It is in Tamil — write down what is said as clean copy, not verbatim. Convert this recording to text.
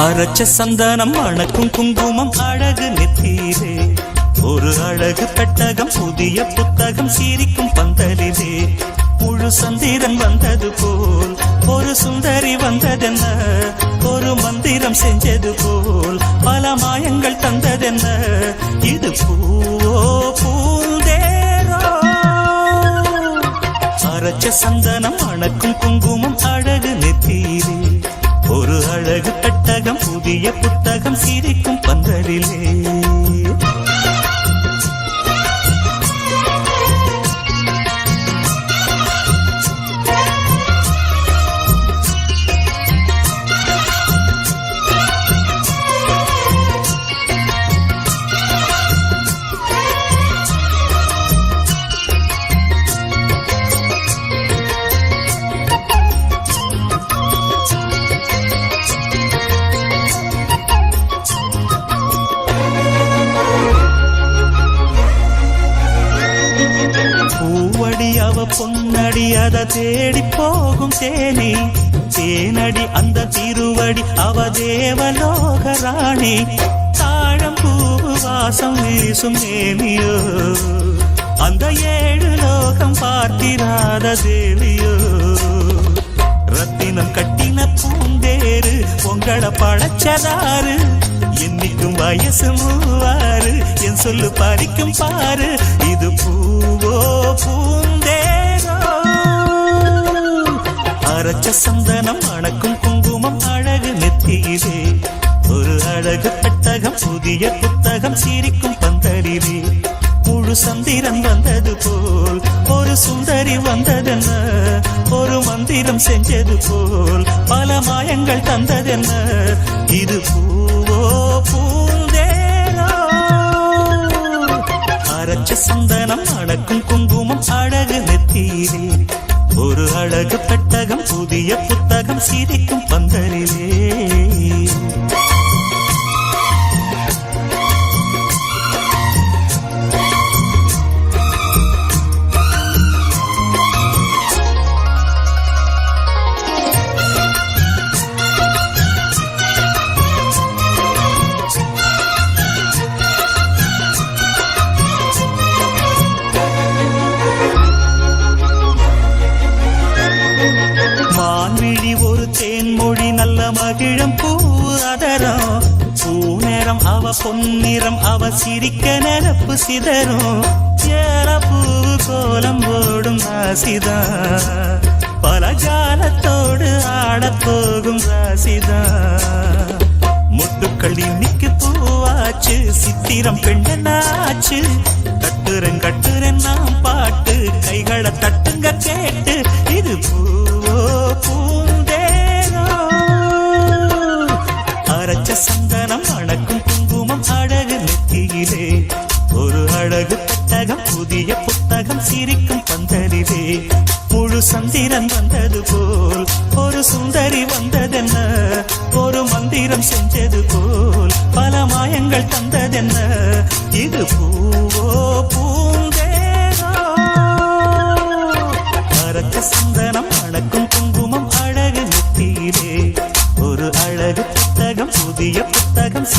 அரைச்ச சந்தனம் மணக்கும் குங்குமம் அழகு நெத்தியிலே ஒரு அழகு பெட்டகம் புதிய புத்தகம் சிரிக்கும் பந்தலிலே முழு சந்திரன் வந்தது போல் ஒரு சுந்தரி வந்ததென்ன ஒரு மந்திரம் செஞ்சது போல் பல மாயங்கள் தந்ததென்ன இது பூவோ பூந்தேரோ அரைச்ச சந்தனம் மணக்கும் குங்குமம் அழகு நெத்தியிலே ஒரு அழகு பெட்டகம் புதிய புத்தகம் சிரிக்கும் பந்தலிலே பொன்னடி அத தேடி போகும் தேனி தேனடி அந்த திருவடி அவ தேவலோக ராணி தாழம் பூவு வாசம் வீசும் தேனியோ அந்த 7 லோகம் பார்த்திராத தேவியோ ரத்தினம் கட்டின பூந்தேரு உங்கள பழச்சதாரு என்னைக்கும் வயசு 36 என் சொல்லு பறிக்கும் பாரு இது பூவோ பூந்தேரோ அரைச்ச சந்தனம் மணக்கும் குங்குமம் அழகு நெத்தியிலே ஒரு அழகு பெட்டகம் புதிய புத்தகம் சிரிக்கும் பந்தலிலே முழு சந்திரன் வந்தது போல் ஒரு சுந்தரி வந்ததென்ன ஒரு மந்திரம் செஞ்சது போல் பல மாயங்கள் தந்ததென்ன இது பூவோ பூந்தேரோ அரைச்ச சந்தனம் மணக்கும் குங்குமம் அழகு நெத்தியிலே ஒரு அழகு பெட்டகம் புதிய புத்தகம் சிரிக்கும் பந்தலிலே தேன்மொழி நல்ல மகிழம் பூ அதரம் பூநேரம் அவ பொன்னிறம் அவ சிரிக்க நெனப்பு சிதறும் ஏற பூவு கோலம் போடும் ராசிதா பல காலத்தோடு ஆடப்போகும் ராசிதா முட்டுக்கள் இன்னைக்கு பூவாச்சு சித்திரம் பெண்ணாச்சு கட்டுறேன் நாம் பாட்டு கைகளை தட்டுங்க கேட்டு இது பூவோ பூந்தேரோ அரைச்ச சந்தனம் மணக்கும் குங்குமம் அழகு நெத்தியிலே ஒரு அழகு பெட்டகம் புதிய புத்தகம் சிரிக்கும் பந்தலிலே முழு சந்திரன் வந்தது போல் ஒரு சுந்தரி வந்ததென்ன ஒரு மந்திரம் செஞ்சது போல் பல மாயங்கள் தந்ததென்ன இது பூவோ பூந்தேரோ அரைச்ச சந்தனம் மணக்கும் குங்குமம் அழகு நெத்தியிலே ஒரு அழகு புத்தகம் புதிய புத்தகம்